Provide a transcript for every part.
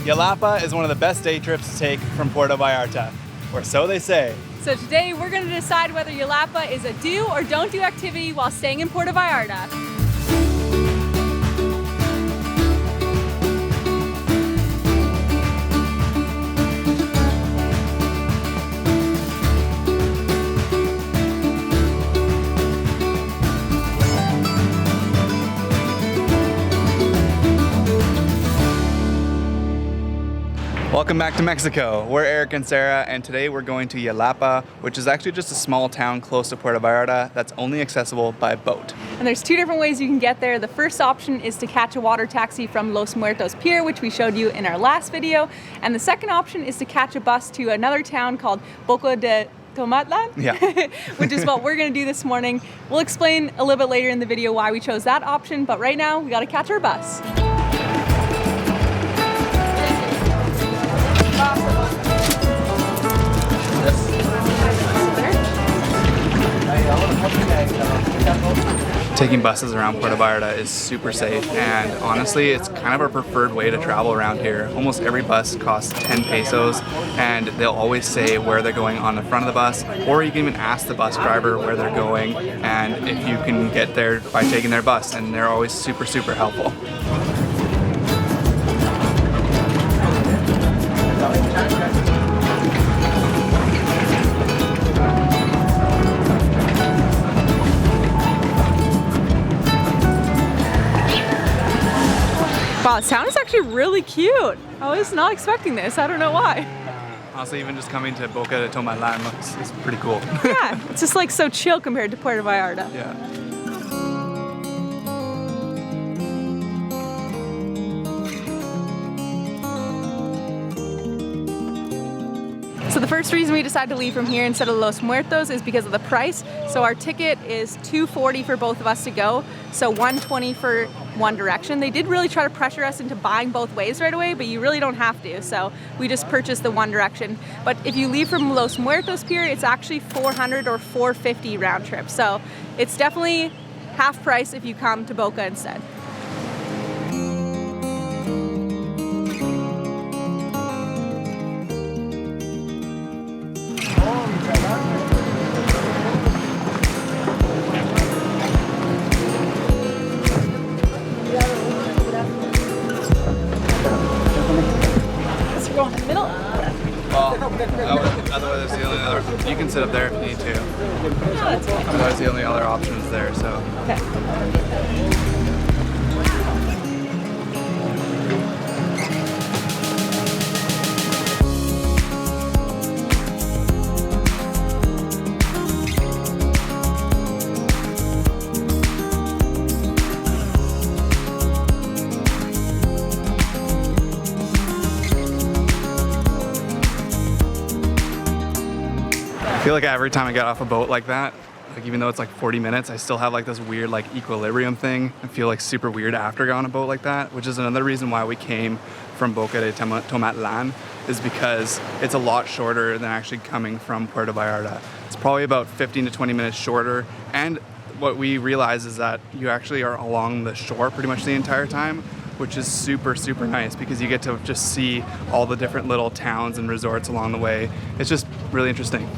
Yelapa is one of the best day trips to take from Puerto Vallarta, or so they say. So today we're going to decide whether Yelapa is a do or don't do activity while staying in Puerto Vallarta. Welcome back to Mexico. We're Eric and Sarah, and today we're going to Yelapa, which is actually just a small town close to Puerto Vallarta that's only accessible by boat. And there's two different ways you can get there. The first option is to catch a water taxi from Los Muertos Pier, which we showed you in our last video. And the second option is to catch a bus to another town called Boca de Tomatlan, which is what we're going to do this morning. We'll explain a little bit later in the video why we chose that option, but right now we got to catch our bus. Taking buses around Puerto Vallarta is super safe, and honestly it's kind of our preferred way to travel around here. Almost every bus costs 10 pesos, and they'll always say where they're going on the front of the bus, or you can even ask the bus driver where they're going and if you can get there by taking their bus, and they're always super helpful. Wow, the town is actually really cute. I was not expecting this. I don't know why. Honestly, even just coming to Boca de Tomatlan is pretty cool. Yeah, it's just like so chill compared to Puerto Vallarta. Yeah. So the first reason we decided to leave from here instead of Los Muertos is because of the price. So our ticket is $2.40 for both of us to go, so $1.20 for one direction. They did really try to pressure us into buying both ways right away, but you really don't have to, so we just purchased the one direction. But if you leave from Los Muertos Pier, it's actually $400 or $450 round trip, so it's definitely half price if you come to Boca instead. Otherwise, the only other, you can sit up there if you need to. Otherwise, the only other option is there. So. Okay. I feel like every time I get off a boat like that, like even though it's like 40 minutes, I still have like this weird like equilibrium thing. I feel like super weird after going on a boat like that, which is another reason why we came from Boca de Tomatlan, is because it's a lot shorter than actually coming from Puerto Vallarta. It's probably about 15 to 20 minutes shorter, and what we realize is that you actually are along the shore pretty much the entire time, which is super nice because you get to just see all the different little towns and resorts along the way. It's just really interesting.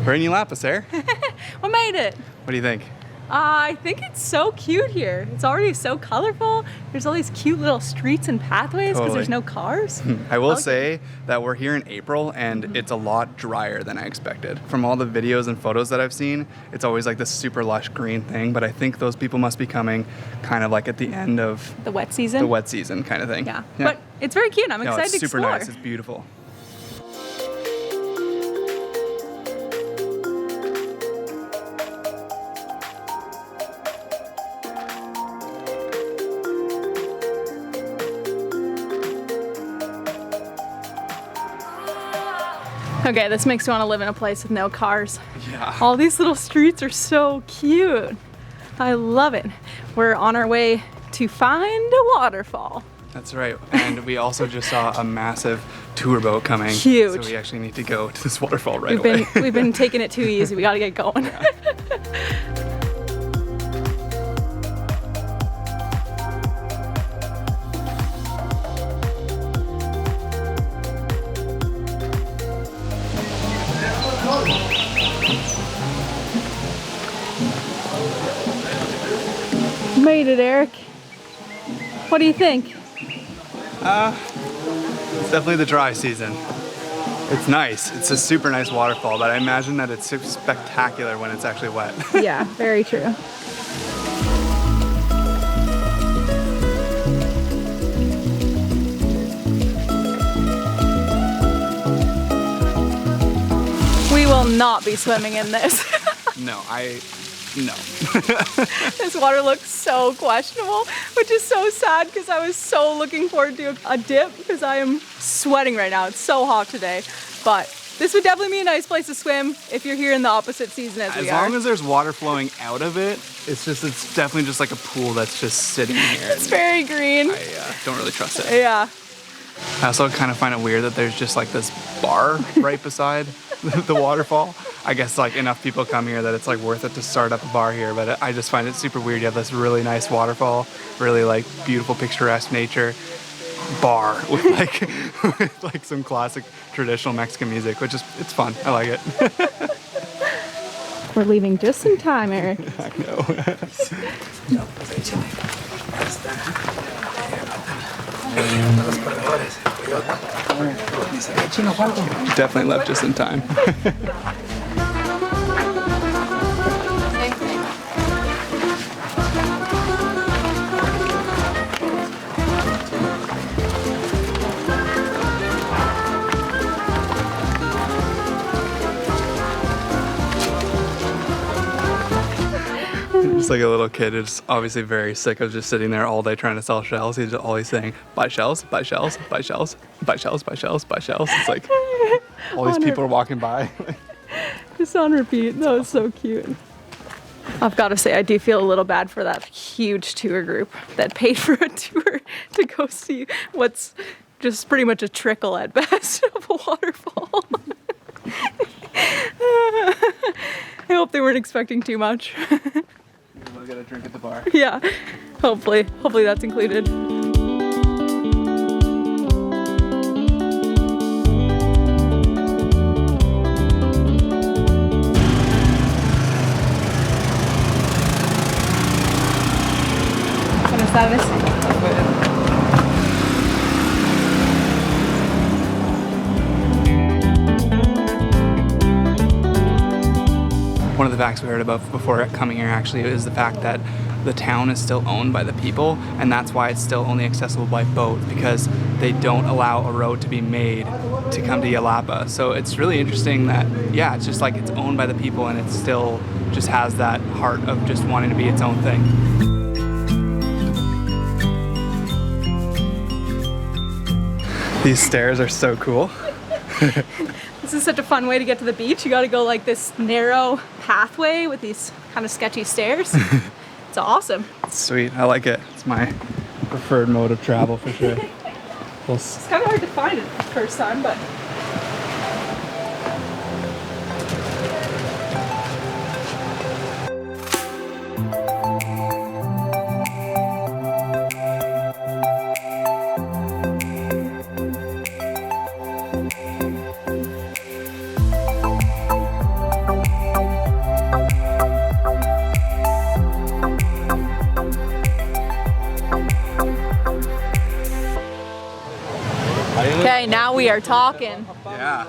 We're in Yelapa, Sarah. We made it. What do you think? I think it's so cute here. It's already so colorful. There's all these cute little streets and pathways because there's no cars. I will say that we're here in April and it's a lot drier than I expected. From all the videos and photos that I've seen, it's always like this super lush green thing, but I think those people must be coming kind of like at the end of the wet season. The wet season kind of thing. Yeah. But it's very cute. I'm excited to explore. It's super nice. It's beautiful. Okay, this makes me want to live in a place with no cars. Yeah. All these little streets are so cute. I love it. We're on our way to find a waterfall. That's right. And we also just saw a massive tour boat coming. Huge. So we actually need to go to this waterfall right away. We've been taking it too easy. We got to get going. Yeah. made it, Eric. What do you think? It's definitely the dry season. It's nice. It's a super nice waterfall, but I imagine that it's super spectacular when it's actually wet. Yeah, very true. We will not be swimming in this. No. This water looks so questionable, which is so sad because I was so looking forward to a dip because I am sweating right now. It's so hot today. But this would definitely be a nice place to swim if you're here in the opposite season as we are. As long as there's water flowing out of it, it's definitely just like a pool that's just sitting here. It's very green. I don't really trust it. Yeah. I also kind of find it weird that there's just like this bar right beside the waterfall. I guess like enough people come here that it's like worth it to start up a bar here, but I just find it super weird. You have this really nice waterfall, really like beautiful picturesque nature, bar with like some classic traditional Mexican music, which is, it's fun. I like it. We're leaving just in time, Eric. I know. Definitely left just in time. Just like a little kid who's obviously very sick of just sitting there all day trying to sell shells. He's always saying, buy shells, buy shells, buy shells, buy shells, buy shells, buy shells. It's like all these people are walking by. Just on repeat. That was so cute. I've got to say, I do feel a little bad for that huge tour group that paid for a tour to go see what's just pretty much a trickle at best of a waterfall. I hope they weren't expecting too much. We'll get a drink at the bar. Yeah, hopefully that's included. Buenas tardes. One of the facts we heard about before coming here actually is the fact that the town is still owned by the people, and that's why it's still only accessible by boat, because they don't allow a road to be made to come to Yelapa. So it's really interesting that, yeah, it's just like it's owned by the people and it still just has that heart of just wanting to be its own thing. These stairs are so cool. This is such a fun way to get to the beach. You gotta go like this narrow pathway with these kind of sketchy stairs. It's awesome. It's sweet, I like it. It's my preferred mode of travel for sure. It's kind of hard to find it the first time, but okay, now we are talking. Yeah.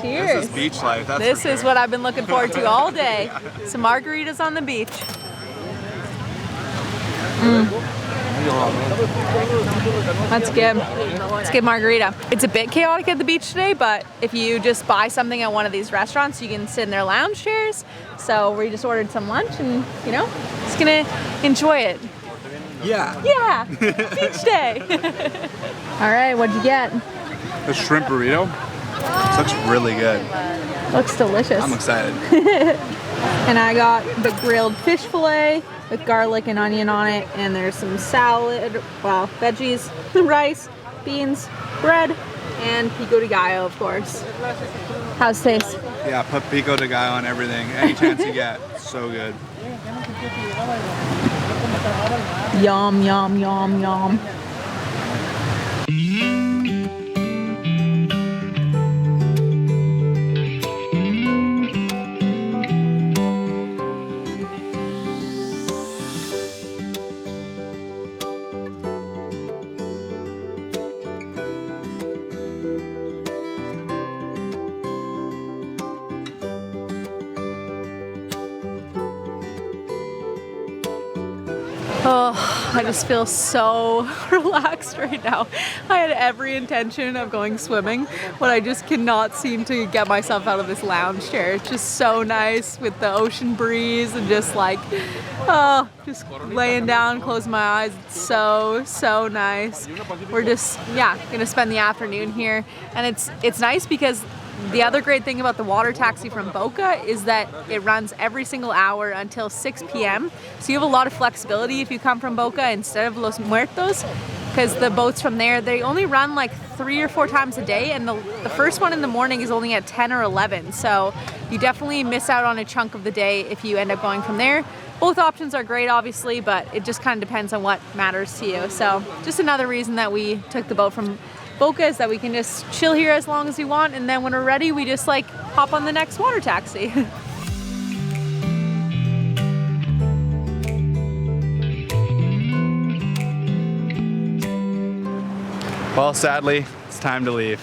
Cheers. This is beach life, that's This for is sure. what I've been looking forward to all day. Some margaritas on the beach. That's good. It's a good margarita. It's a bit chaotic at the beach today, but if you just buy something at one of these restaurants, you can sit in their lounge chairs. So we just ordered some lunch and, you know, just gonna enjoy it. Yeah. Yeah, beach day. All right, what'd you get? The shrimp burrito. This looks really good. Looks delicious. I'm excited. And I got the grilled fish fillet with garlic and onion on it, and there's some salad, well, veggies, rice, beans, bread, and pico de gallo, of course. How's it taste? Yeah, put pico de gallo on everything. Any chance you get. So good. Yum, yum, yum, yum. Oh, I just feel so relaxed right now. I had every intention of going swimming, but I just cannot seem to get myself out of this lounge chair. It's just so nice with the ocean breeze and just like, oh, just laying down, closing my eyes. It's so, so nice. We're just, yeah, gonna spend the afternoon here. And it's nice because the other great thing about the water taxi from Boca is that it runs every single hour until 6 p.m. So you have a lot of flexibility if you come from Boca instead of Los Muertos, because the boats from there, they only run like 3 or 4 times a day, and the first one in the morning is only at 10 or 11. So you definitely miss out on a chunk of the day if you end up going from there. Both options are great, obviously, but it just kind of depends on what matters to you. So just another reason that we took the boat from Boca is that we can just chill here as long as we want, and then when we're ready, we just like hop on the next water taxi. Well, sadly, it's time to leave.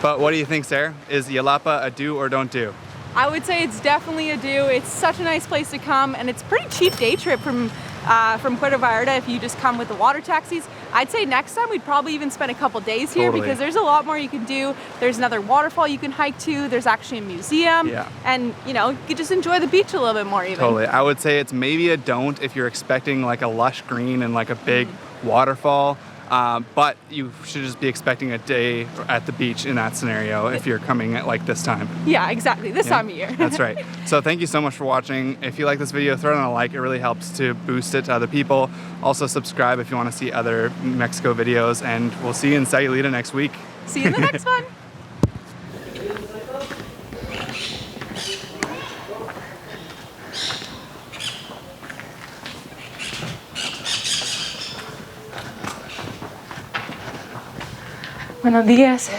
But what do you think, Sarah? Is Yelapa a do or don't do? I would say it's definitely a do. It's such a nice place to come, and it's a pretty cheap day trip from Puerto Vallarta if you just come with the water taxis. I'd say next time we'd probably even spend a couple days here because there's a lot more you can do. There's another waterfall you can hike to. There's actually a museum. Yeah. And you know, you could just enjoy the beach a little bit more even. Totally. I would say it's maybe a don't if you're expecting like a lush green and like a big waterfall. But you should just be expecting a day at the beach in that scenario if you're coming at like this time. Yeah, exactly. This time of year. That's right. So thank you so much for watching. If you like this video, throw it on a like. It really helps to boost it to other people. Also subscribe if you want to see other Mexico videos, and we'll see you in Sayulita next week. See you in the next one. Buenos días.